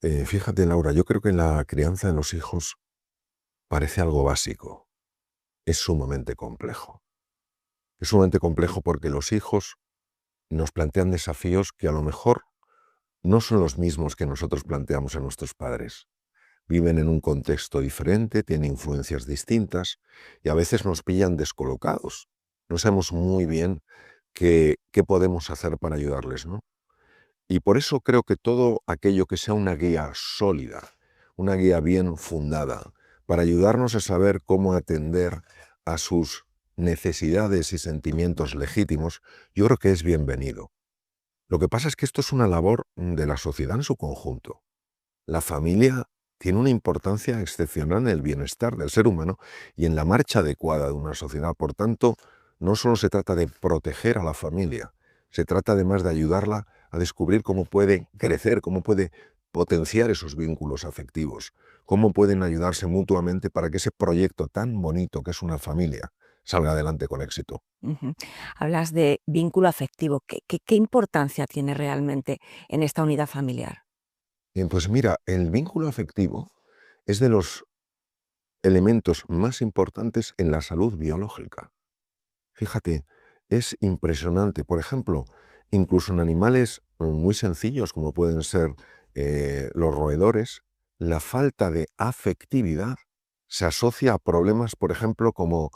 Fíjate, Laura, yo creo que la crianza de los hijos parece algo básico. Es sumamente complejo. Es sumamente complejo porque los hijos nos plantean desafíos que a lo mejor no son los mismos que nosotros planteamos a nuestros padres. Viven en un contexto diferente, tienen influencias distintas y a veces nos pillan descolocados. No sabemos muy bien qué podemos hacer para ayudarles, ¿no? Y por eso creo que todo aquello que sea una guía sólida, una guía bien fundada, para ayudarnos a saber cómo atender a sus necesidades y sentimientos legítimos, yo creo que es bienvenido. Lo que pasa es que esto es una labor de la sociedad en su conjunto. La familia tiene una importancia excepcional en el bienestar del ser humano y en la marcha adecuada de una sociedad. Por tanto, no solo se trata de proteger a la familia, se trata además de ayudarla a descubrir cómo puede crecer, cómo puede potenciar esos vínculos afectivos, cómo pueden ayudarse mutuamente para que ese proyecto tan bonito que es una familia salga adelante con éxito. Ujú. Hablas de vínculo afectivo. ¿Qué importancia tiene realmente en esta unidad familiar? Bien, pues mira, el vínculo afectivo es de los elementos más importantes en la salud biológica. Fíjate, es impresionante. Por ejemplo, incluso en animales muy sencillos como pueden ser los roedores, la falta de afectividad se asocia a problemas, por ejemplo, como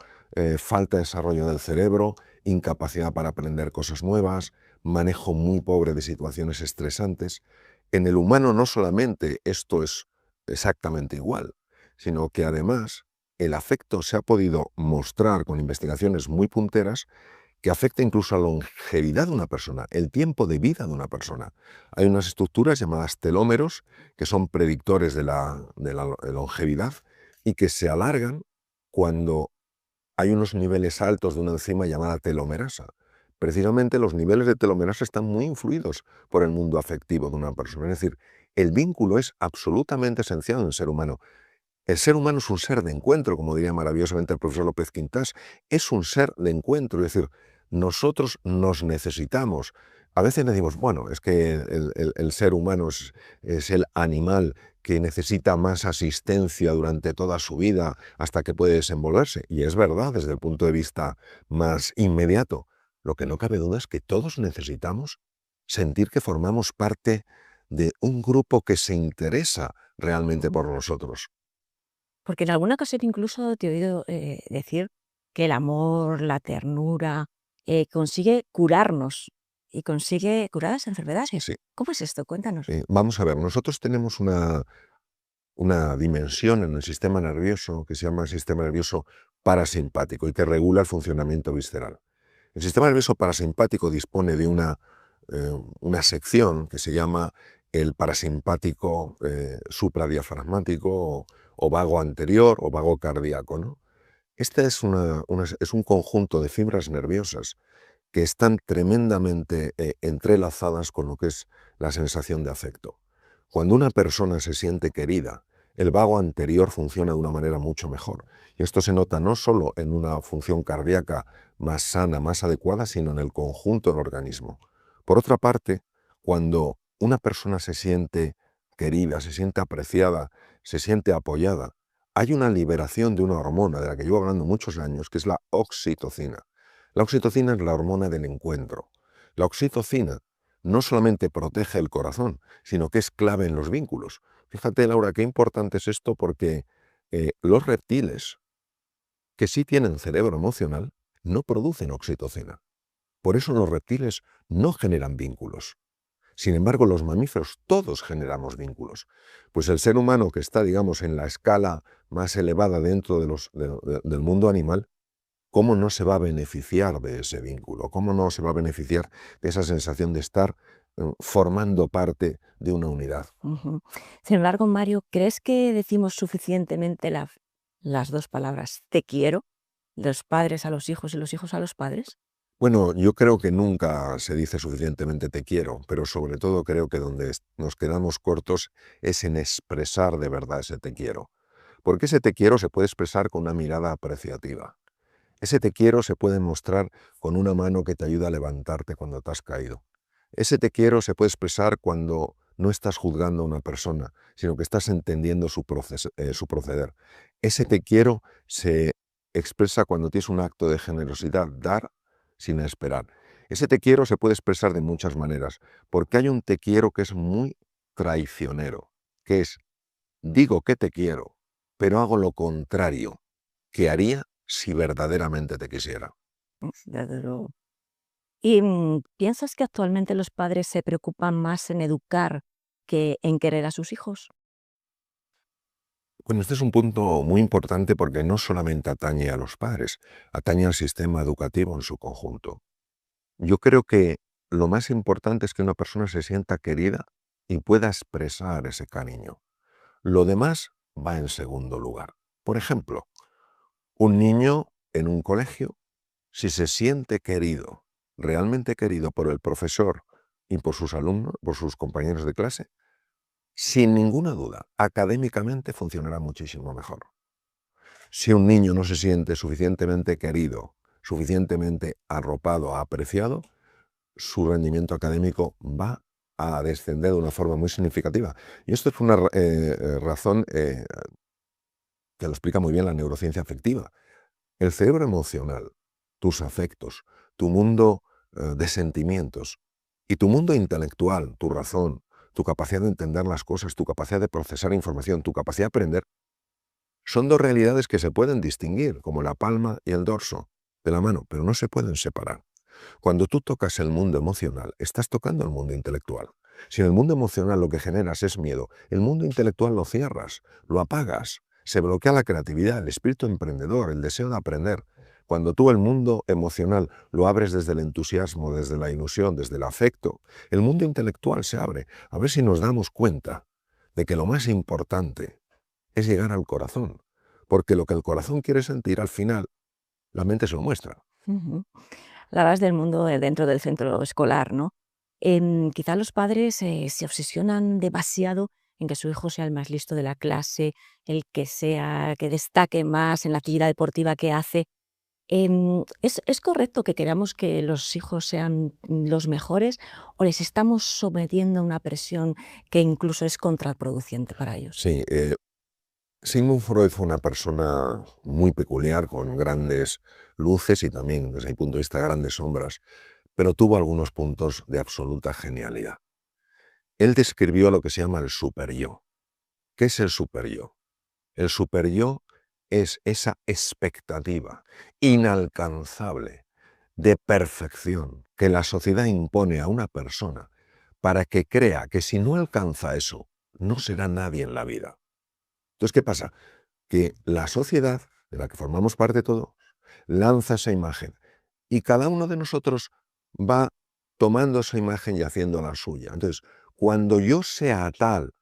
falta de desarrollo del cerebro, incapacidad para aprender cosas nuevas, manejo muy pobre de situaciones estresantes. En el humano no solamente esto es exactamente igual, sino que además el afecto se ha podido mostrar con investigaciones muy punteras que afecta incluso a la longevidad de una persona, el tiempo de vida de una persona. Hay unas estructuras llamadas telómeros que son predictores de la longevidad y que se alargan cuando hay unos niveles altos de una enzima llamada telomerasa. Precisamente los niveles de telomerasa están muy influidos por el mundo afectivo de una persona. Es decir, el vínculo es absolutamente esencial en el ser humano. El ser humano es un ser de encuentro, como diría maravillosamente el profesor López Quintás, es un ser de encuentro, es decir, nosotros nos necesitamos. A veces decimos, bueno, es que el ser humano es el animal que necesita más asistencia durante toda su vida hasta que puede desenvolverse. Y es verdad desde el punto de vista más inmediato. Lo que no cabe duda es que todos necesitamos sentir que formamos parte de un grupo que se interesa realmente Ujú. por nosotros. Porque en alguna ocasión incluso te he oído decir que el amor, la ternura, consigue curarnos y consigue curar las enfermedades. Sí, ¿Cómo es esto? Cuéntanos. vamos a ver, nosotros tenemos una dimensión en el sistema nervioso que se llama sistema nervioso parasimpático y que regula el funcionamiento visceral. El sistema nervioso parasimpático dispone de una sección que se llama el parasimpático supradiafragmático o vago anterior o vago cardíaco, ¿no? Este es un conjunto de fibras nerviosas que están tremendamente entrelazadas con lo que es la sensación de afecto. Cuando una persona se siente querida, el vago anterior funciona de una manera mucho mejor. Y esto se nota no solo en una función cardíaca más sana, más adecuada, sino en el conjunto del organismo. Por otra parte, cuando una persona se siente querida, se siente apreciada, se siente apoyada, hay una liberación de una hormona de la que llevo hablando muchos años, que es la oxitocina. La oxitocina es la hormona del encuentro. La oxitocina no solamente protege el corazón, sino que es clave en los vínculos. Fíjate, Laura, qué importante es esto porque los reptiles, que sí tienen cerebro emocional, no producen oxitocina. Por eso los reptiles no generan vínculos. Sin embargo, los mamíferos todos generamos vínculos. Pues el ser humano que está, digamos, en la escala más elevada dentro del mundo animal, ¿cómo no se va a beneficiar de ese vínculo? ¿Cómo no se va a beneficiar de esa sensación de estar formando parte de una unidad? Ujú. Sin embargo, Mario, ¿crees que decimos suficientemente las dos palabras te quiero, los padres a los hijos y los hijos a los padres? Bueno, yo creo que nunca se dice suficientemente te quiero, pero sobre todo creo que donde nos quedamos cortos es en expresar de verdad ese te quiero. Porque ese te quiero se puede expresar con una mirada apreciativa. Ese te quiero se puede mostrar con una mano que te ayuda a levantarte cuando te has caído. Ese te quiero se puede expresar cuando no estás juzgando a una persona, sino que estás entendiendo su proceder. Ese te quiero se expresa cuando tienes un acto de generosidad, dar sin esperar. Ese te quiero se puede expresar de muchas maneras, porque hay un te quiero que es muy traicionero, que es, digo que te quiero, pero hago lo contrario que haría si verdaderamente te quisiera. Desde luego. ¿Y piensas que actualmente los padres se preocupan más en educar que en querer a sus hijos? Bueno, este es un punto muy importante porque no solamente atañe a los padres, atañe al sistema educativo en su conjunto. Yo creo que lo más importante es que una persona se sienta querida y pueda expresar ese cariño. Lo demás va en segundo lugar. Por ejemplo, un niño en un colegio, si se siente querido, realmente querido por el profesor y por sus alumnos, por sus compañeros de clase, sin ninguna duda, académicamente funcionará muchísimo mejor. Si un niño no se siente suficientemente querido, suficientemente arropado, apreciado, su rendimiento académico va a descender de una forma muy significativa. Y esto es una razón que lo explica muy bien la neurociencia afectiva. El cerebro emocional, tus afectos, tu mundo de sentimientos y tu mundo intelectual, tu razón, tu capacidad de entender las cosas, tu capacidad de procesar información, tu capacidad de aprender, son dos realidades que se pueden distinguir, como la palma y el dorso de la mano, pero no se pueden separar. Cuando tú tocas el mundo emocional, estás tocando el mundo intelectual. Si en el mundo emocional lo que generas es miedo, el mundo intelectual lo cierras, lo apagas, se bloquea la creatividad, el espíritu emprendedor, el deseo de aprender. Cuando tú el mundo emocional lo abres desde el entusiasmo, desde la ilusión, desde el afecto, el mundo intelectual se abre. A ver si nos damos cuenta de que lo más importante es llegar al corazón, porque lo que el corazón quiere sentir al final, la mente se lo muestra. Ujú. Hablabas del mundo dentro del centro escolar, ¿no? Quizá los padres se obsesionan demasiado en que su hijo sea el más listo de la clase, el que sea, que destaque más en la actividad deportiva que hace. ¿Es correcto que queramos que los hijos sean los mejores o les estamos sometiendo a una presión que incluso es contraproducente para ellos? Sí, Sigmund Freud fue una persona muy peculiar, con grandes luces y también, desde mi punto de vista, grandes sombras, pero tuvo algunos puntos de absoluta genialidad. Él describió lo que se llama el superyo. ¿Qué es el superyo? El superyo es esa expectativa inalcanzable de perfección que la sociedad impone a una persona para que crea que si no alcanza eso, no será nadie en la vida. Entonces, ¿qué pasa? Que la sociedad, de la que formamos parte todos, lanza esa imagen y cada uno de nosotros va tomando esa imagen y haciendo la suya. Entonces, cuando yo sea tal,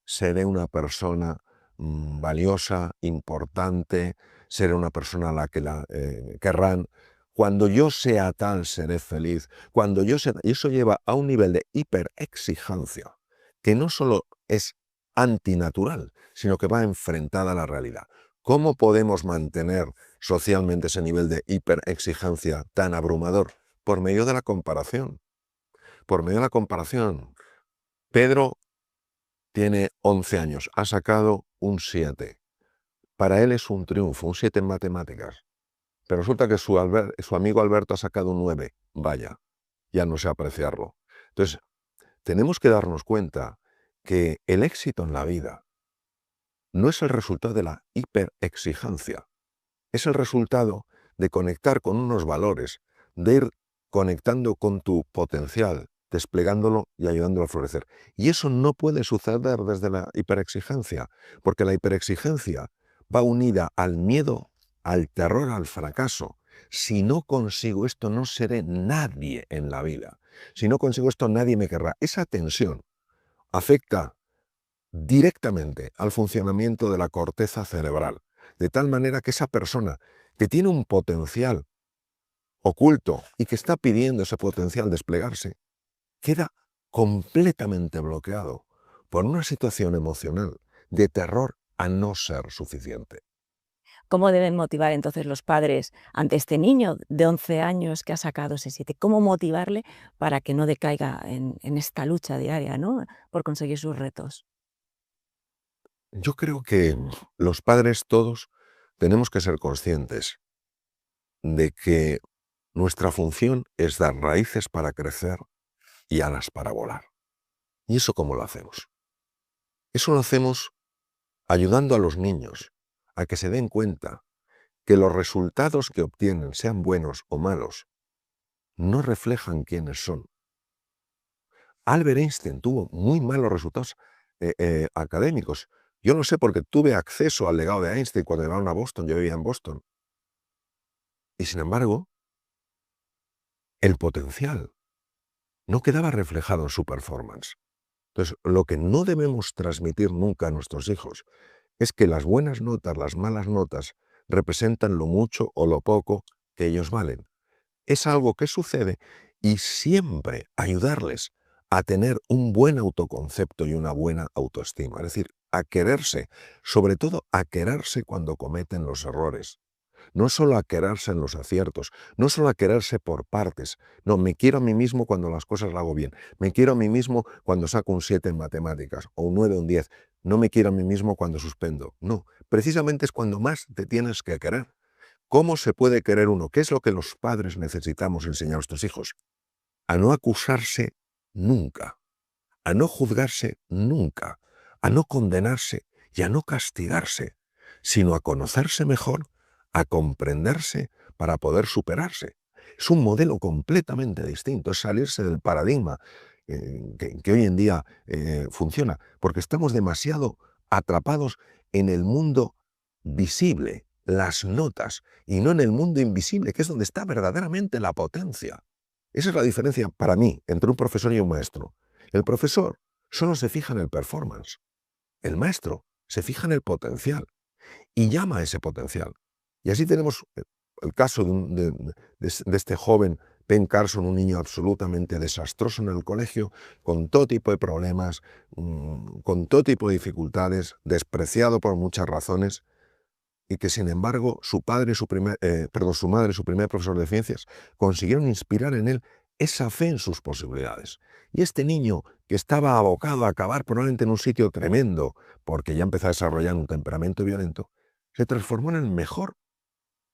seré una persona valiosa, importante, seré una persona a la que querrán. Cuando yo sea tal, seré feliz. Cuando yo sea y eso lleva a un nivel de hiperexigencia que no solo es antinatural, sino que va enfrentada a la realidad. ¿Cómo podemos mantener socialmente ese nivel de hiperexigencia tan abrumador? Por medio de la comparación. Por medio de la comparación. Pedro tiene 11 años, ha sacado un 7. Para él es un triunfo, un 7 en matemáticas. Pero resulta que su amigo Alberto ha sacado un 9. Vaya, ya no sé apreciarlo. Entonces, tenemos que darnos cuenta que el éxito en la vida no es el resultado de la hiperexigencia, es el resultado de conectar con unos valores, de ir conectando con tu potencial, desplegándolo y ayudándolo a florecer. Y eso no puede suceder desde la hiperexigencia, porque la hiperexigencia va unida al miedo, al terror, al fracaso. Si no consigo esto, no seré nadie en la vida. Si no consigo esto, nadie me querrá. Esa tensión afecta directamente al funcionamiento de la corteza cerebral, de tal manera que esa persona que tiene un potencial oculto y que está pidiendo ese potencial desplegarse, queda completamente bloqueado por una situación emocional de terror a no ser suficiente. ¿Cómo deben motivar entonces los padres ante este niño de 11 años que ha sacado ese 7? ¿Cómo motivarle para que no decaiga en esta lucha diaria, ¿no?, por conseguir sus retos? Yo creo que los padres todos tenemos que ser conscientes de que nuestra función es dar raíces para crecer y alas para volar. ¿Y eso cómo lo hacemos? Eso lo hacemos ayudando a los niños a que se den cuenta que los resultados que obtienen, sean buenos o malos, no reflejan quiénes son. Albert Einstein tuvo muy malos resultados académicos. Yo lo sé porque tuve acceso al legado de Einstein cuando llegaron a Boston, yo vivía en Boston. Y sin embargo, el potencial no quedaba reflejado en su performance. Entonces, lo que no debemos transmitir nunca a nuestros hijos es que las buenas notas, las malas notas, representan lo mucho o lo poco que ellos valen. Es algo que sucede y siempre ayudarles a tener un buen autoconcepto y una buena autoestima. Es decir, a quererse, sobre todo a quererse cuando cometen los errores. No solo a quererse en los aciertos, no solo a quererse por partes. No, me quiero a mí mismo cuando las cosas las hago bien. Me quiero a mí mismo cuando saco un 7 en matemáticas, o un 9 o un 10. No me quiero a mí mismo cuando suspendo. No, precisamente es cuando más te tienes que querer. ¿Cómo se puede querer uno? ¿Qué es lo que los padres necesitamos enseñar a nuestros hijos? A no acusarse nunca, a no juzgarse nunca, a no condenarse y a no castigarse, sino a conocerse mejor, a comprenderse para poder superarse. Es un modelo completamente distinto, es salirse del paradigma que hoy en día funciona, porque estamos demasiado atrapados en el mundo visible, las notas, y no en el mundo invisible, que es donde está verdaderamente la potencia. Esa es la diferencia para mí entre un profesor y un maestro. El profesor solo se fija en el performance. El maestro se fija en el potencial y llama a ese potencial. Y así tenemos el caso de este joven Ben Carson, un niño absolutamente desastroso en el colegio, con todo tipo de problemas, con todo tipo de dificultades, despreciado por muchas razones, y que sin embargo su madre, su primer profesor de ciencias, consiguieron inspirar en él esa fe en sus posibilidades. Y este niño, que estaba abocado a acabar probablemente en un sitio tremendo, porque ya empezó a desarrollar un temperamento violento, se transformó en el mejor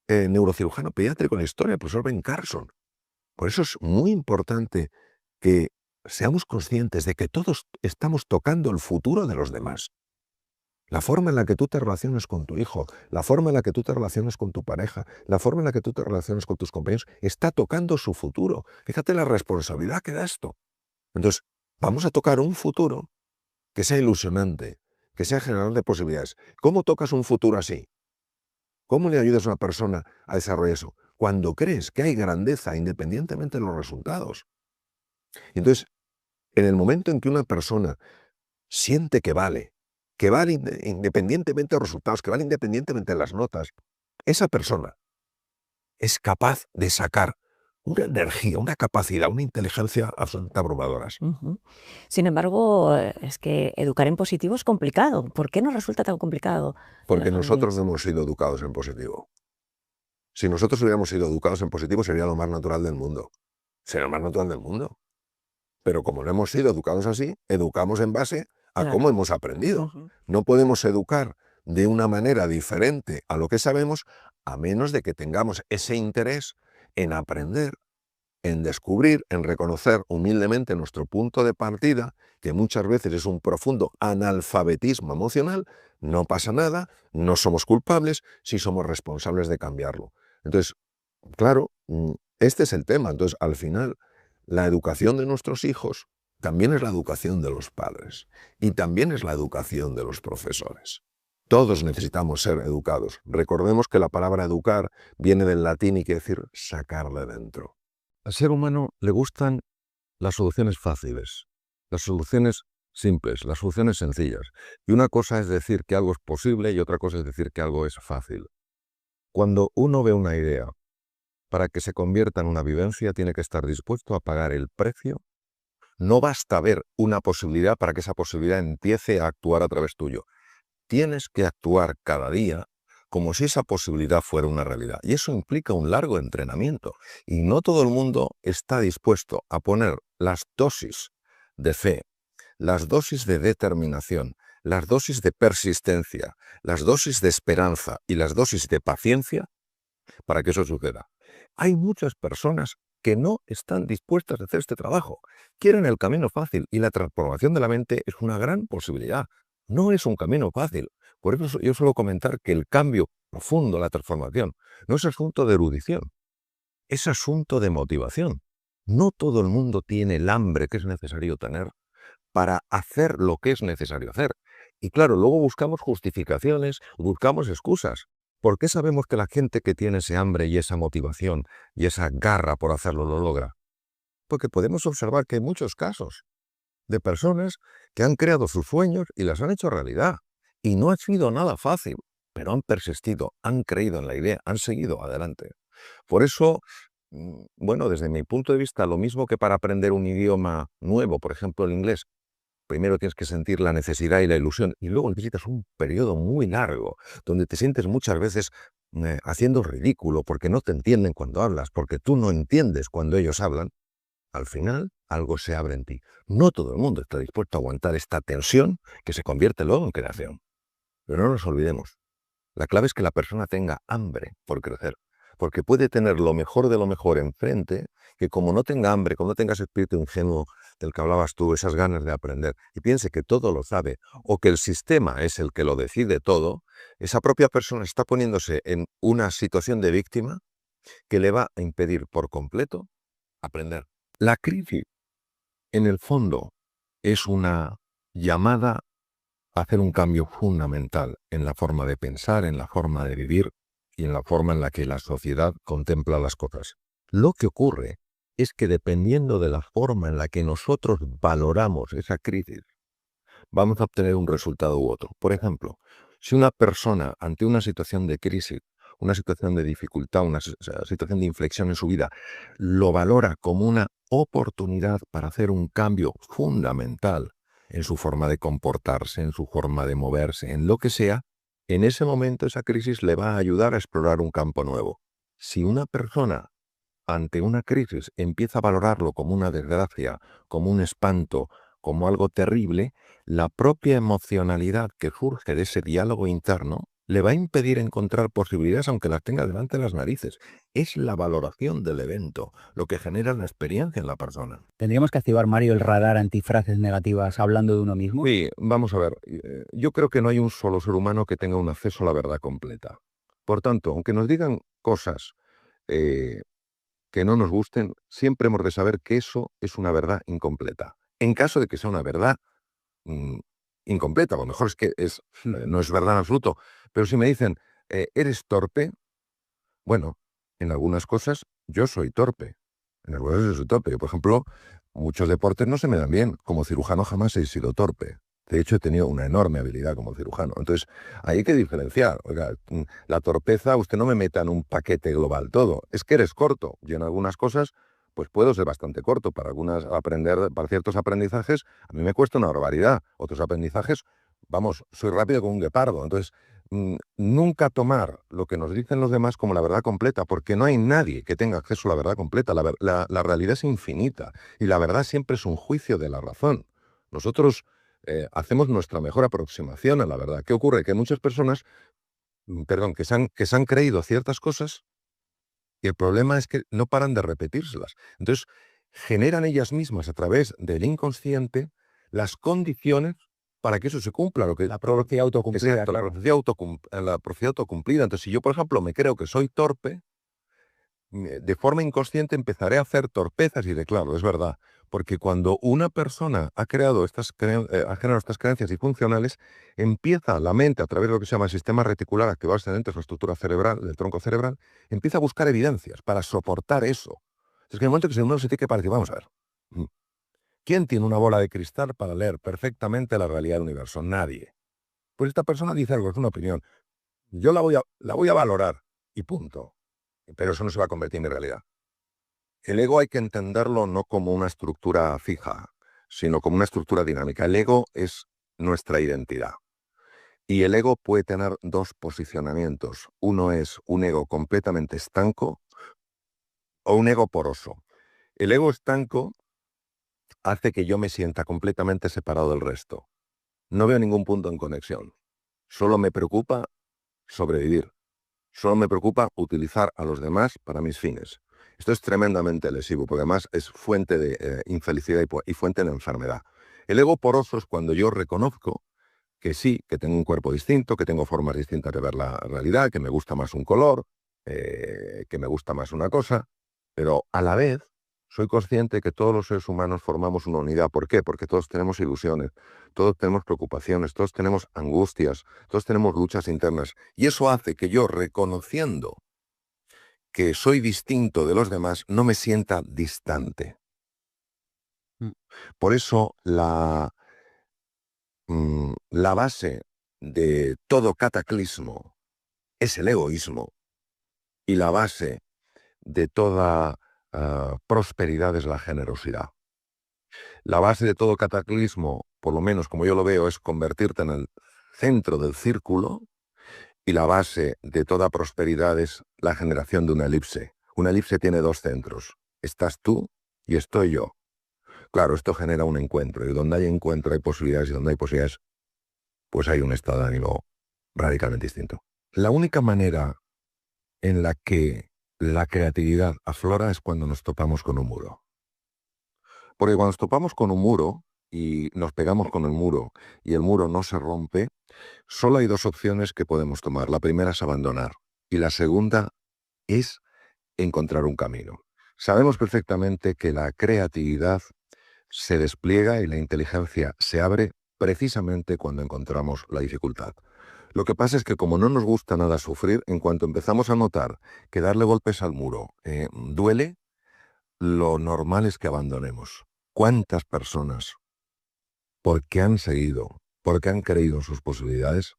neurocirujano pediátrico en la historia, el profesor Ben Carson. Por eso es muy importante que seamos conscientes de que todos estamos tocando el futuro de los demás. La forma en la que tú te relacionas con tu hijo, la forma en la que tú te relacionas con tu pareja, la forma en la que tú te relacionas con tus compañeros, está tocando su futuro. Fíjate la responsabilidad que da esto. Entonces, vamos a tocar un futuro que sea ilusionante, que sea generador de posibilidades. ¿Cómo tocas un futuro así? ¿Cómo le ayudas a una persona a desarrollar eso? Cuando crees que hay grandeza independientemente de los resultados. Y entonces, en el momento en que una persona siente que vale independientemente de los resultados, que vale independientemente de las notas, esa persona es capaz de sacar una energía, una capacidad, una inteligencia absolutamente abrumadoras. Ujú. Sin embargo, es que educar en positivo es complicado. ¿Por qué nos resulta tan complicado Porque a los nosotros no niños? hemos sido educados en positivo. Si nosotros hubiéramos sido educados en positivo, sería lo más natural del mundo. Sería lo más natural del mundo. Pero como no hemos sido educados así, educamos en base a Claro. cómo hemos aprendido. Ujú. No podemos educar de una manera diferente a lo que sabemos, a menos de que tengamos ese interés en aprender, en descubrir, en reconocer humildemente nuestro punto de partida, que muchas veces es un profundo analfabetismo emocional. No pasa nada, no somos culpables, sí somos responsables de cambiarlo. Entonces, claro, este es el tema. Entonces, al final, la educación de nuestros hijos también es la educación de los padres y también es la educación de los profesores. Todos necesitamos ser educados. Recordemos que la palabra educar viene del latín y quiere decir sacar de dentro. Al ser humano le gustan las soluciones fáciles, las soluciones simples, las soluciones sencillas. Y una cosa es decir que algo es posible y otra cosa es decir que algo es fácil. Cuando uno ve una idea, para que se convierta en una vivencia, tiene que estar dispuesto a pagar el precio. No basta ver una posibilidad para que esa posibilidad empiece a actuar a través tuyo. Tienes que actuar cada día como si esa posibilidad fuera una realidad. Y eso implica un largo entrenamiento. Y no todo el mundo está dispuesto a poner las dosis de fe, las dosis de determinación, las dosis de persistencia, las dosis de esperanza y las dosis de paciencia para que eso suceda. Hay muchas personas que no están dispuestas a hacer este trabajo. Quieren el camino fácil y la transformación de la mente es una gran posibilidad. No es un camino fácil. Por eso yo suelo comentar que el cambio profundo, la transformación, no es asunto de erudición, es asunto de motivación. No todo el mundo tiene el hambre que es necesario tener para hacer lo que es necesario hacer. Y claro, luego buscamos justificaciones, buscamos excusas. ¿Por qué sabemos que la gente que tiene ese hambre y esa motivación y esa garra por hacerlo lo logra? Porque podemos observar que hay muchos casos de personas que han creado sus sueños y las han hecho realidad. Y no ha sido nada fácil, pero han persistido, han creído en la idea, han seguido adelante. Por eso, bueno, desde mi punto de vista, lo mismo que para aprender un idioma nuevo, por ejemplo el inglés, primero tienes que sentir la necesidad y la ilusión, y luego necesitas un periodo muy largo, donde te sientes muchas veces haciendo ridículo, porque no te entienden cuando hablas, porque tú no entiendes cuando ellos hablan. Al final, algo se abre en ti. No todo el mundo está dispuesto a aguantar esta tensión que se convierte luego en creación. Pero no nos olvidemos, la clave es que la persona tenga hambre por crecer, porque puede tener lo mejor de lo mejor enfrente, que como no tenga hambre, como no tenga ese espíritu ingenuo del que hablabas tú, esas ganas de aprender, y piense que todo lo sabe, o que el sistema es el que lo decide todo, esa propia persona está poniéndose en una situación de víctima que le va a impedir por completo aprender. La crisis, en el fondo, es una llamada a hacer un cambio fundamental en la forma de pensar, en la forma de vivir y en la forma en la que la sociedad contempla las cosas. Lo que ocurre es que dependiendo de la forma en la que nosotros valoramos esa crisis, vamos a obtener un resultado u otro. Por ejemplo, si una persona ante una situación de crisis, una situación de dificultad, una situación de inflexión en su vida, lo valora como una oportunidad para hacer un cambio fundamental en su forma de comportarse, en su forma de moverse, en lo que sea, en ese momento esa crisis le va a ayudar a explorar un campo nuevo. Si una persona ante una crisis empieza a valorarlo como una desgracia, como un espanto, como algo terrible, la propia emocionalidad que surge de ese diálogo interno le va a impedir encontrar posibilidades aunque las tenga delante de las narices. Es la valoración del evento lo que genera la experiencia en la persona. ¿Tendríamos que activar, Mario, el radar antifrases negativas hablando de uno mismo? Sí, vamos a ver. Yo creo que no hay un solo ser humano que tenga un acceso a la verdad completa. Por tanto, aunque nos digan cosas que no nos gusten, siempre hemos de saber que eso es una verdad incompleta. En caso de que sea una verdad mm, incompleta, a lo mejor es que no es verdad en absoluto, pero si me dicen, eres torpe, bueno, en algunas cosas yo soy torpe. En algunas cosas yo soy torpe. Yo, por ejemplo, muchos deportes no se me dan bien. Como cirujano jamás he sido torpe. De hecho, he tenido una enorme habilidad como cirujano. Entonces, hay que diferenciar. Oiga, la torpeza, usted no me meta en un paquete global todo. Es que eres corto. Yo en algunas cosas, pues puedo ser bastante corto. Para ciertos aprendizajes, a mí me cuesta una barbaridad. Otros aprendizajes, vamos, soy rápido como un guepardo. Entonces, nunca tomar lo que nos dicen los demás como la verdad completa, porque no hay nadie que tenga acceso a la verdad completa. La realidad es infinita y la verdad siempre es un juicio de la razón. Nosotros hacemos nuestra mejor aproximación a la verdad. ¿Qué ocurre? Que muchas personas, que se han creído ciertas cosas y el problema es que no paran de repetírselas. Entonces, generan ellas mismas a través del inconsciente las condiciones para que eso se cumpla. La profecía autocumplida. Exacto, la profecía autocumplida. Entonces, si yo, por ejemplo, me creo que soy torpe, de forma inconsciente empezaré a hacer torpezas y claro, es verdad. Porque cuando una persona ha generado estas creencias disfuncionales, empieza la mente, a través de lo que se llama el sistema reticular activado ascendente, es la estructura cerebral, del tronco cerebral, empieza a buscar evidencias para soportar eso. Es que en el momento que uno se tiene que parar, vamos a ver, ¿quién tiene una bola de cristal para leer perfectamente la realidad del universo? Nadie. Pues esta persona dice algo, es una opinión. Yo la voy a valorar y punto. Pero eso no se va a convertir en mi realidad. El ego hay que entenderlo no como una estructura fija, sino como una estructura dinámica. El ego es nuestra identidad. Y el ego puede tener dos posicionamientos. Uno es un ego completamente estanco o un ego poroso. El ego estanco hace que yo me sienta completamente separado del resto. No veo ningún punto en conexión. Solo me preocupa sobrevivir. Solo me preocupa utilizar a los demás para mis fines. Esto es tremendamente lesivo, porque además es fuente de infelicidad y fuente de enfermedad. El ego poroso es cuando yo reconozco que sí, que tengo un cuerpo distinto, que tengo formas distintas de ver la realidad, que me gusta más un color, que me gusta más una cosa, pero a la vez soy consciente que todos los seres humanos formamos una unidad. ¿Por qué? Porque todos tenemos ilusiones, todos tenemos preocupaciones, todos tenemos angustias, todos tenemos luchas internas. Y eso hace que yo, reconociendo que soy distinto de los demás, no me sienta distante. Mm. Por eso la base de todo cataclismo es el egoísmo y la base de toda prosperidad es la generosidad. La base de todo cataclismo, por lo menos como yo lo veo, es convertirte en el centro del círculo, y la base de toda prosperidad es la generación de una elipse. Una elipse tiene dos centros. Estás tú y estoy yo. Claro, esto genera un encuentro, y donde hay encuentro hay posibilidades, y donde hay posibilidades, pues hay un estado de ánimo radicalmente distinto. La única manera en la que la creatividad aflora es cuando nos topamos con un muro. Porque cuando nos topamos con un muro y nos pegamos con el muro y el muro no se rompe, solo hay dos opciones que podemos tomar. La primera es abandonar y la segunda es encontrar un camino. Sabemos perfectamente que la creatividad se despliega y la inteligencia se abre precisamente cuando encontramos la dificultad. Lo que pasa es que como no nos gusta nada sufrir, en cuanto empezamos a notar que darle golpes al muro duele, lo normal es que abandonemos. ¿Cuántas personas, porque han seguido, porque han creído en sus posibilidades,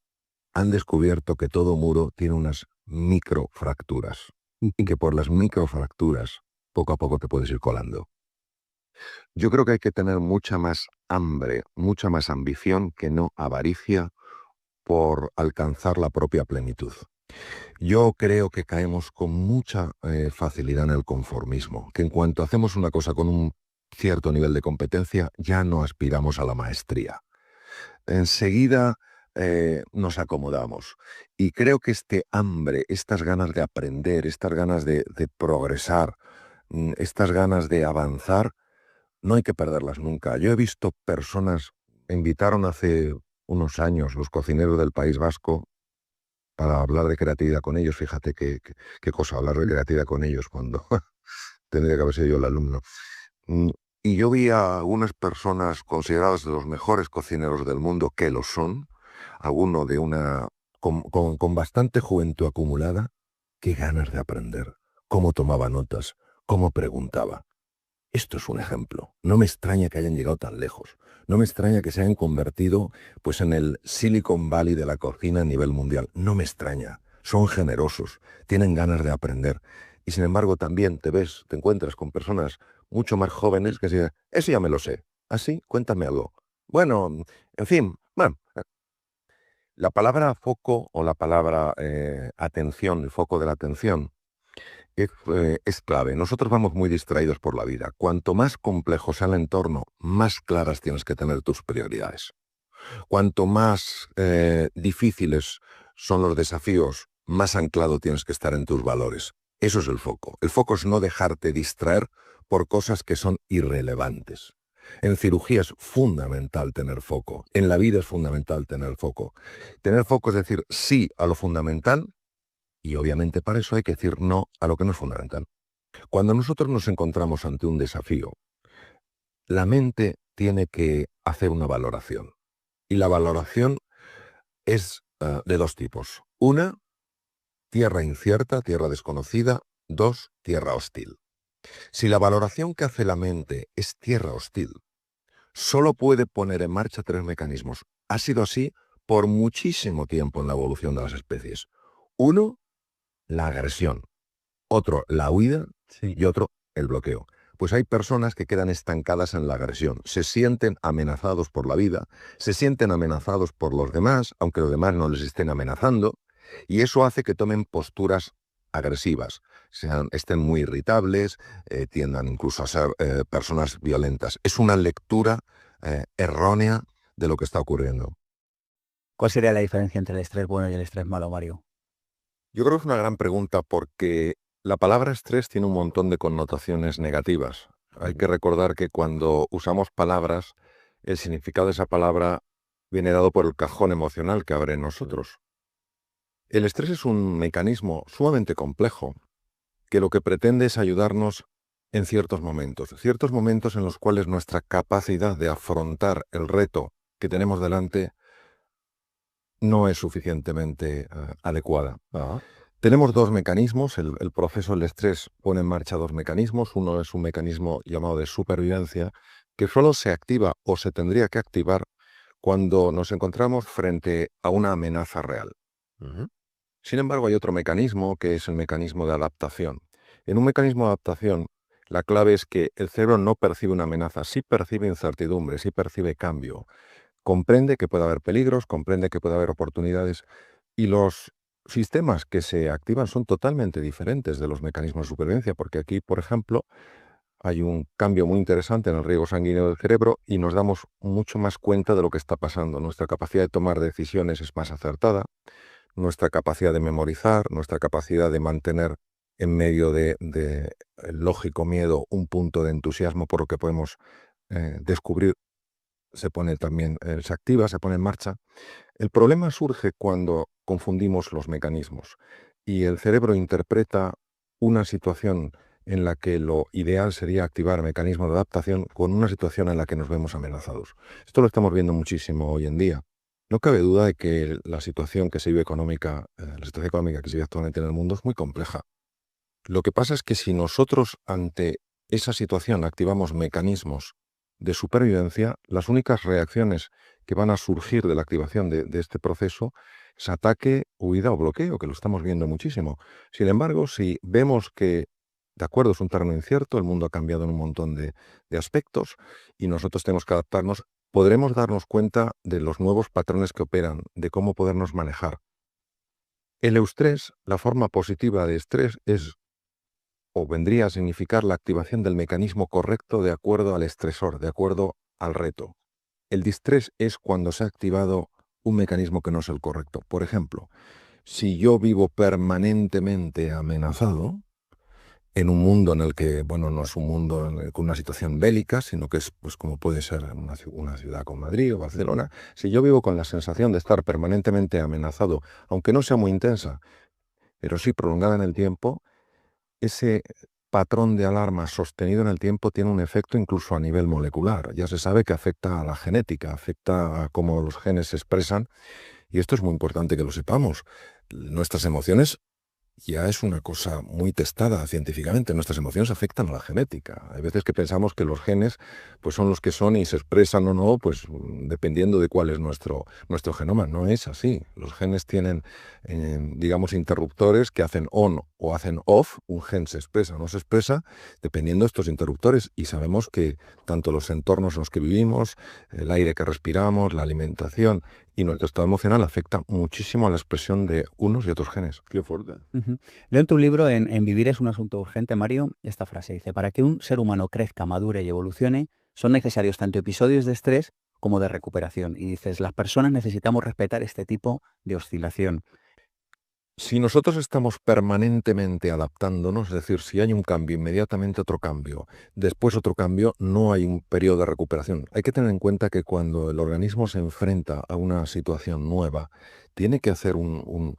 han descubierto que todo muro tiene unas microfracturas y que por las microfracturas poco a poco te puedes ir colando? Yo creo que hay que tener mucha más hambre, mucha más ambición que no avaricia por alcanzar la propia plenitud. Yo creo que caemos con mucha facilidad en el conformismo, que en cuanto hacemos una cosa con un cierto nivel de competencia, ya no aspiramos a la maestría. Enseguida nos acomodamos. Y creo que este hambre, estas ganas de aprender, estas ganas de progresar, estas ganas de avanzar, no hay que perderlas nunca. Yo he visto personas, me invitaron hace unos años los cocineros del País Vasco para hablar de creatividad con ellos. Fíjate qué cosa, hablar de creatividad con ellos cuando tendría que haber sido yo el alumno. Y yo vi a algunas personas consideradas de los mejores cocineros del mundo, que lo son, alguno de con bastante juventud acumulada, qué ganas de aprender, cómo tomaba notas, cómo preguntaba. Esto es un ejemplo. No me extraña que hayan llegado tan lejos. No me extraña que se hayan convertido pues, en el Silicon Valley de la cocina a nivel mundial. No me extraña. Son generosos, tienen ganas de aprender. Y sin embargo también te encuentras con personas mucho más jóvenes que dicen, eso ya me lo sé. ¿Ah, sí? Cuéntame algo. Bueno, en fin, bueno. La palabra foco o la palabra atención, el foco de la atención, es clave. Nosotros vamos muy distraídos por la vida. Cuanto más complejo sea el entorno, más claras tienes que tener tus prioridades. Cuanto más difíciles son los desafíos, más anclado tienes que estar en tus valores. Eso es el foco. El foco es no dejarte distraer por cosas que son irrelevantes. En cirugía es fundamental tener foco. En la vida es fundamental tener foco. Tener foco es decir sí a lo fundamental, y obviamente para eso hay que decir no a lo que no es fundamental. Cuando nosotros nos encontramos ante un desafío, la mente tiene que hacer una valoración. Y la valoración es de dos tipos. Una, tierra incierta, tierra desconocida. Dos, tierra hostil. Si la valoración que hace la mente es tierra hostil, solo puede poner en marcha tres mecanismos. Ha sido así por muchísimo tiempo en la evolución de las especies. Uno, la agresión. Otro, la huida. Sí. Y otro, el bloqueo. pues hay personas que quedan estancadas en la agresión. Se sienten amenazados por la vida, se sienten amenazados por los demás, aunque los demás no les estén amenazando, y eso hace que tomen posturas agresivas, estén muy irritables, tiendan incluso a ser personas violentas. Es una lectura errónea de lo que está ocurriendo. ¿Cuál sería la diferencia entre el estrés bueno y el estrés malo, Mario? Yo creo que es una gran pregunta porque la palabra estrés tiene un montón de connotaciones negativas. Hay que recordar que cuando usamos palabras, el significado de esa palabra viene dado por el cajón emocional que abre en nosotros. El estrés es un mecanismo sumamente complejo que lo que pretende es ayudarnos en ciertos momentos en los cuales nuestra capacidad de afrontar el reto que tenemos delante no es suficientemente adecuada. Tenemos dos mecanismos. El proceso del estrés pone en marcha dos mecanismos. Uno es un mecanismo llamado de supervivencia, que solo se activa o se tendría que activar cuando nos encontramos frente a una amenaza real. Sin embargo, hay otro mecanismo que es el mecanismo de adaptación. En un mecanismo de adaptación, la clave es que el cerebro no percibe una amenaza, sí percibe incertidumbre, sí percibe cambio. Comprende que puede haber peligros, comprende que puede haber oportunidades, y los sistemas que se activan son totalmente diferentes de los mecanismos de supervivencia, porque aquí, por ejemplo, hay un cambio muy interesante en el riego sanguíneo del cerebro y nos damos mucho más cuenta de lo que está pasando. Nuestra capacidad de tomar decisiones es más acertada, nuestra capacidad de memorizar, nuestra capacidad de mantener en medio de el lógico miedo un punto de entusiasmo por lo que podemos descubrir, se activa, se pone en marcha. El problema surge cuando confundimos los mecanismos y el cerebro interpreta una situación en la que lo ideal sería activar mecanismos de adaptación con una situación en la que nos vemos amenazados. Esto lo estamos viendo muchísimo hoy en día. No cabe duda de que la situación que se vive la situación económica que se vive actualmente en el mundo es muy compleja. Lo que pasa es que si nosotros ante esa situación activamos mecanismos de supervivencia, las únicas reacciones que van a surgir de la activación de este proceso es ataque, huida o bloqueo, que lo estamos viendo muchísimo. Sin embargo, si vemos que, de acuerdo, es un terreno incierto, el mundo ha cambiado en un montón de aspectos y nosotros tenemos que adaptarnos, podremos darnos cuenta de los nuevos patrones que operan, de cómo podernos manejar. El eustrés, la forma positiva de estrés, es o vendría a significar la activación del mecanismo correcto de acuerdo al estresor, de acuerdo al reto. El distrés es cuando se ha activado un mecanismo que no es el correcto. Por ejemplo, si yo vivo permanentemente amenazado, en un mundo en el que, bueno, no es un mundo con una situación bélica, sino que es pues como puede ser una ciudad como Madrid o Barcelona, si yo vivo con la sensación de estar permanentemente amenazado, aunque no sea muy intensa, pero sí prolongada en el tiempo, ese patrón de alarma sostenido en el tiempo tiene un efecto incluso a nivel molecular. Ya se sabe que afecta a la genética, afecta a cómo los genes se expresan, y esto es muy importante que lo sepamos. Nuestras emociones ya es una cosa muy testada científicamente. Nuestras emociones afectan a la genética. Hay veces que pensamos que los genes pues son los que son y se expresan o no, pues dependiendo de cuál es nuestro genoma. No es así. Los genes tienen, digamos, interruptores que hacen on o hacen off. Un gen se expresa o no se expresa dependiendo de estos interruptores. Y sabemos que tanto los entornos en los que vivimos, el aire que respiramos, la alimentación y nuestro estado emocional afecta muchísimo a la expresión de unos y otros genes. Qué fuerte. Leo en tu libro, en Vivir es un asunto urgente, Mario, esta frase. Dice, para que un ser humano crezca, madure y evolucione, son necesarios tanto episodios de estrés como de recuperación. Y dices, las personas necesitamos respetar este tipo de oscilación. Si nosotros estamos permanentemente adaptándonos, es decir, si hay un cambio, inmediatamente otro cambio, después otro cambio, no hay un periodo de recuperación. Hay que tener en cuenta que cuando el organismo se enfrenta a una situación nueva, tiene que hacer un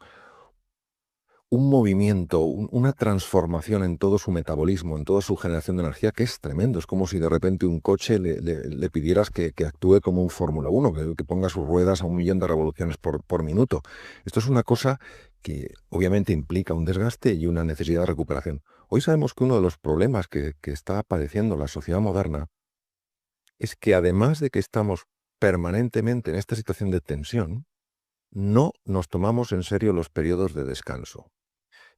movimiento, una transformación en todo su metabolismo, en toda su generación de energía, que es tremendo. Es como si de repente un coche le pidieras que actúe como un Fórmula 1, que ponga sus ruedas a 1.000.000 de revoluciones por minuto. Esto es una cosa que obviamente implica un desgaste y una necesidad de recuperación. Hoy sabemos que uno de los problemas que está padeciendo la sociedad moderna es que además de que estamos permanentemente en esta situación de tensión, no nos tomamos en serio los periodos de descanso.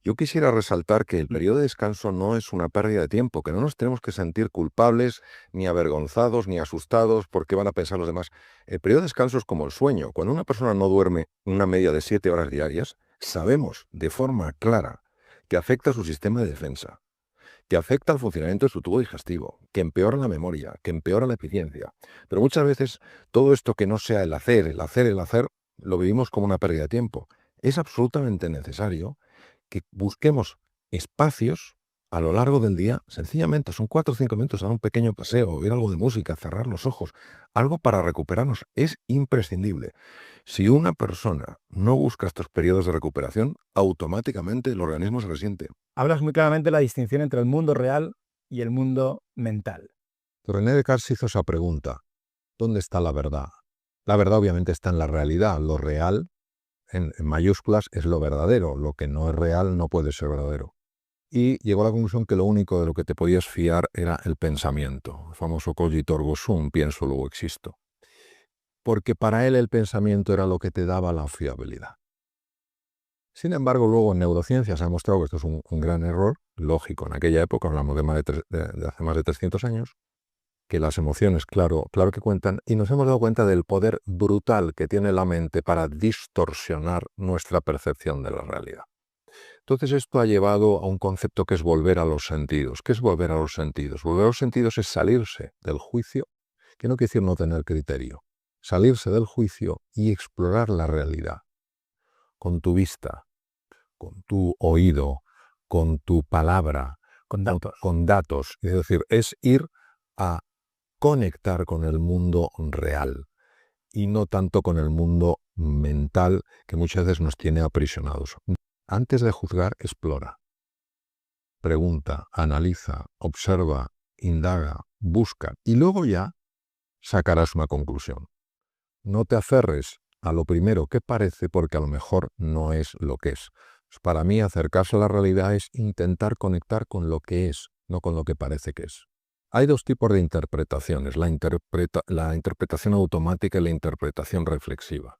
Yo quisiera resaltar que el periodo de descanso no es una pérdida de tiempo, que no nos tenemos que sentir culpables, ni avergonzados, ni asustados por qué van a pensar los demás. El periodo de descanso es como el sueño. Cuando una persona no duerme una media de 7 horas diarias, sabemos de forma clara que afecta a su sistema de defensa, que afecta al funcionamiento de su tubo digestivo, que empeora la memoria, que empeora la eficiencia. Pero muchas veces todo esto que no sea el hacer, lo vivimos como una pérdida de tiempo. Es absolutamente necesario que busquemos espacios a lo largo del día, sencillamente, son 4 o 5 minutos, dar un pequeño paseo, oír algo de música, cerrar los ojos, algo para recuperarnos, es imprescindible. Si una persona no busca estos periodos de recuperación, automáticamente el organismo se resiente. Hablas muy claramente de la distinción entre el mundo real y el mundo mental. René Descartes hizo esa pregunta: ¿dónde está la verdad? La verdad obviamente está en la realidad, lo real en mayúsculas es lo verdadero, lo que no es real no puede ser verdadero. Y llegó a la conclusión que lo único de lo que te podías fiar era el pensamiento, el famoso cogito ergo sum, pienso luego existo. Porque para él el pensamiento era lo que te daba la fiabilidad. Sin embargo, luego en neurociencia se ha demostrado que esto es un gran error, lógico, en aquella época, hablamos de hace más de 300 años, que las emociones, claro que cuentan, y nos hemos dado cuenta del poder brutal que tiene la mente para distorsionar nuestra percepción de la realidad. Entonces esto ha llevado a un concepto que es volver a los sentidos. ¿Qué es volver a los sentidos? Volver a los sentidos es salirse del juicio, que no quiere decir no tener criterio, salirse del juicio y explorar la realidad con tu vista, con tu oído, con tu palabra, Con datos. con datos. Es decir, es ir a conectar con el mundo real y no tanto con el mundo mental que muchas veces nos tiene aprisionados. Antes de juzgar, explora, pregunta, analiza, observa, indaga, busca y luego ya sacarás una conclusión. No te aferres a lo primero que parece porque a lo mejor no es lo que es. Para mí acercarse a la realidad es intentar conectar con lo que es, no con lo que parece que es. Hay dos tipos de interpretaciones, la interpretación automática y la interpretación reflexiva.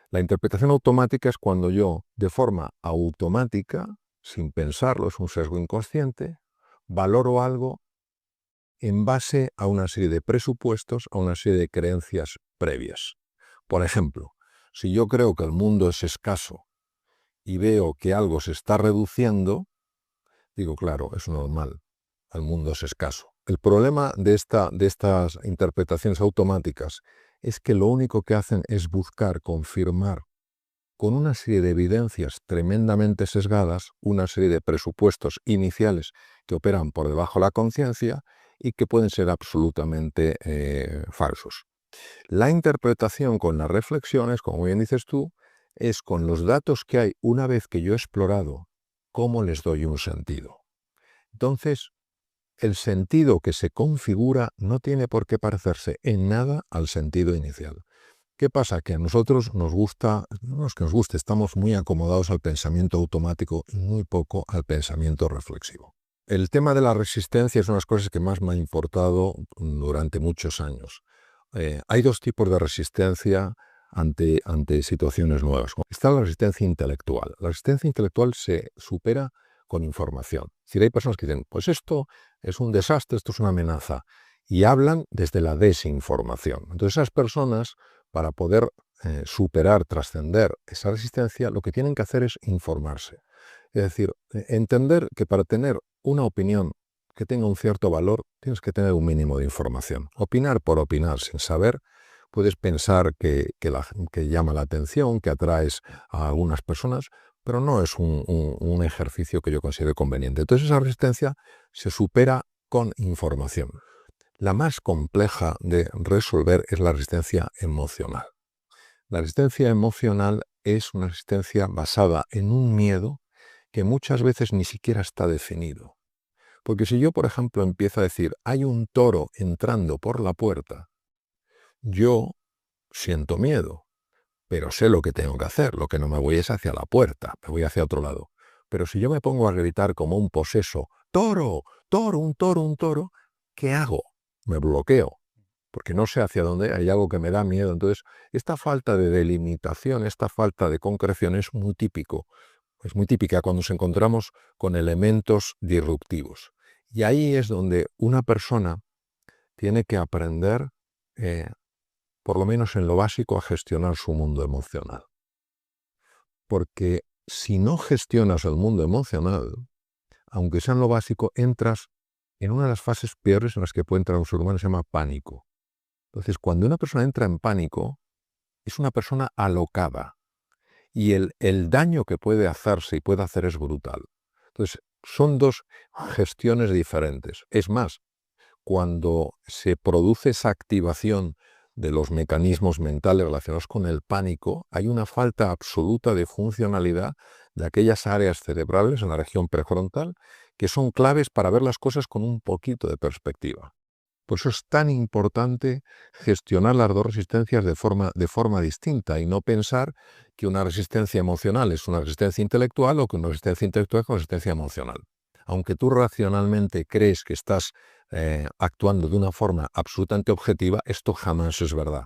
La interpretación automática es cuando yo, de forma automática, sin pensarlo, es un sesgo inconsciente, valoro algo en base a una serie de presupuestos, a una serie de creencias previas. Por ejemplo, si yo creo que el mundo es escaso y veo que algo se está reduciendo, digo, claro, es normal, el mundo es escaso. El problema de estas interpretaciones automáticas es que lo único que hacen es buscar confirmar con una serie de evidencias tremendamente sesgadas, una serie de presupuestos iniciales que operan por debajo de la conciencia y que pueden ser absolutamente falsos. La interpretación con las reflexiones, como bien dices tú, es con los datos que hay una vez que yo he explorado, cómo les doy un sentido. Entonces, el sentido que se configura no tiene por qué parecerse en nada al sentido inicial. ¿Qué pasa? Que a nosotros nos gusta, no es que nos guste, estamos muy acomodados al pensamiento automático y muy poco al pensamiento reflexivo. El tema de la resistencia es una de las cosas que más me ha importado durante muchos años. Hay dos tipos de resistencia ante situaciones nuevas. Está la resistencia intelectual. La resistencia intelectual se supera con información. Es decir, hay personas que dicen, pues esto es un desastre, esto es una amenaza, y hablan desde la desinformación. Entonces esas personas, para poder superar, trascender esa resistencia, lo que tienen que hacer es informarse. Es decir, entender que para tener una opinión que tenga un cierto valor, tienes que tener un mínimo de información. Opinar por opinar sin saber, puedes pensar que llama la atención, que atraes a algunas personas, pero no es un ejercicio que yo considere conveniente. Entonces esa resistencia se supera con información. La más compleja de resolver es la resistencia emocional. La resistencia emocional es una resistencia basada en un miedo que muchas veces ni siquiera está definido. Porque si yo, por ejemplo, empiezo a decir, hay un toro entrando por la puerta, yo siento miedo, pero sé lo que tengo que hacer, lo que no me voy es hacia la puerta, me voy hacia otro lado. Pero si yo me pongo a gritar como un poseso, ¡toro! ¡Toro! ¡Un toro! ¡Un toro! ¿Qué hago? Me bloqueo, porque no sé hacia dónde, hay algo que me da miedo. Entonces, esta falta de delimitación, esta falta de concreción es muy típico Es muy típica cuando nos encontramos con elementos disruptivos. Y ahí es donde una persona tiene que aprender, por lo menos en lo básico, a gestionar su mundo emocional. Porque si no gestionas el mundo emocional, aunque sea en lo básico, entras en una de las fases peores en las que puede entrar un ser humano, se llama pánico. Entonces, cuando una persona entra en pánico, es una persona alocada. Y el daño que puede hacerse y puede hacer es brutal. Entonces, son dos gestiones diferentes. Es más, cuando se produce esa activación de los mecanismos mentales relacionados con el pánico, hay una falta absoluta de funcionalidad de aquellas áreas cerebrales en la región prefrontal que son claves para ver las cosas con un poquito de perspectiva. Por eso es tan importante gestionar las dos resistencias de forma distinta y no pensar que una resistencia emocional es una resistencia intelectual o que una resistencia intelectual es una resistencia emocional. Aunque tú racionalmente crees que estás actuando de una forma absolutamente objetiva, esto jamás es verdad.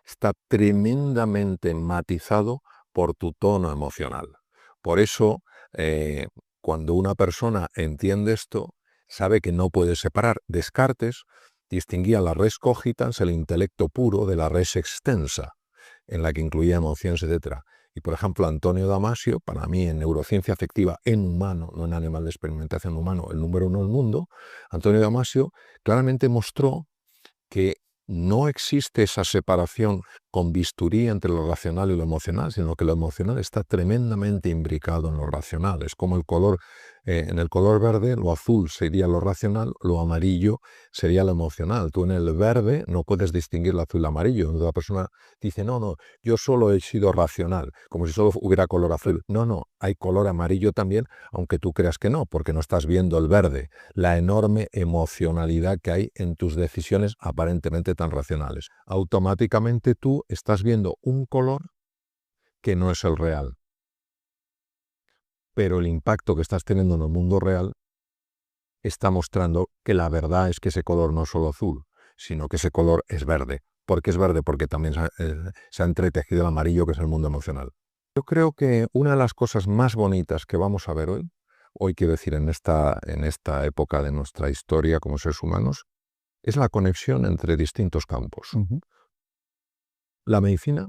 Está tremendamente matizado por tu tono emocional. Por eso, cuando una persona entiende esto, sabe que no puede separar. Descartes distinguía la res cogitans, el intelecto puro, de la res extensa, en la que incluía emociones, etc. Y, por ejemplo, Antonio Damasio, para mí en neurociencia afectiva en humano, no en animal de experimentación humano, el número uno del mundo, Antonio Damasio claramente mostró que no existe esa separación con bisturí entre lo racional y lo emocional, sino que lo emocional está tremendamente imbricado en lo racional. Es como el color, en el color verde, lo azul sería lo racional, lo amarillo sería lo emocional. Tú en el verde no puedes distinguir el azul y el amarillo. La persona dice, no, yo solo he sido racional, como si solo hubiera color azul. No, hay color amarillo también, aunque tú creas que no, porque no estás viendo el verde, la enorme emocionalidad que hay en tus decisiones aparentemente tan racionales. Automáticamente tú estás viendo un color que no es el real. Pero el impacto que estás teniendo en el mundo real está mostrando que la verdad es que ese color no es solo azul, sino que ese color es verde. ¿Por qué es verde? Porque también se ha entretejido el amarillo, que es el mundo emocional. Yo creo que una de las cosas más bonitas que vamos a ver hoy quiero decir en esta época de nuestra historia como seres humanos, es la conexión entre distintos campos. La medicina,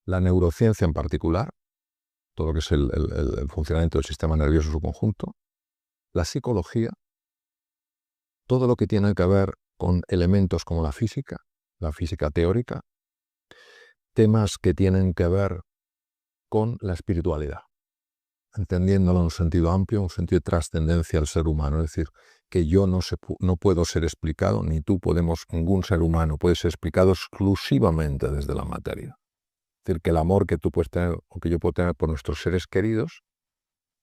la neurociencia en particular, todo lo que es el funcionamiento del sistema nervioso en su conjunto, la psicología, todo lo que tiene que ver con elementos como la física teórica, temas que tienen que ver con la espiritualidad, entendiéndolo en un sentido amplio, un sentido de trascendencia al ser humano, es decir, que yo no puedo ser explicado, ni tú ningún ser humano puede ser explicado exclusivamente desde la materia. Es decir, que el amor que tú puedes tener o que yo puedo tener por nuestros seres queridos,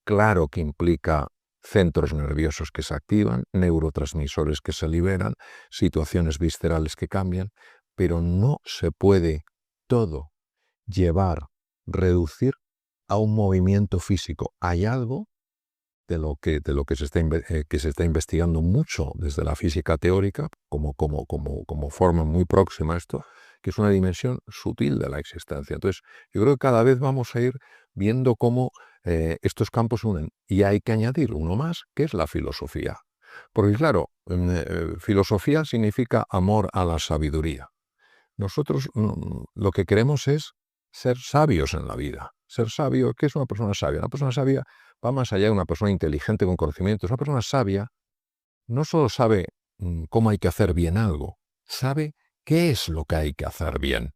claro que implica centros nerviosos que se activan, neurotransmisores que se liberan, situaciones viscerales que cambian, pero no se puede todo reducir a un movimiento físico. Hay algo de lo que se está investigando mucho desde la física teórica, como forma muy próxima a esto, que es una dimensión sutil de la existencia. Entonces, yo creo que cada vez vamos a ir viendo cómo estos campos se unen. Y hay que añadir uno más, que es la filosofía. Porque claro, filosofía significa amor a la sabiduría. Nosotros lo que queremos es ser sabios en la vida. Ser sabio, ¿qué es una persona sabia? Una persona sabia va más allá de una persona inteligente con conocimientos. Una persona sabia no solo sabe cómo hay que hacer bien algo, sabe qué es lo que hay que hacer bien.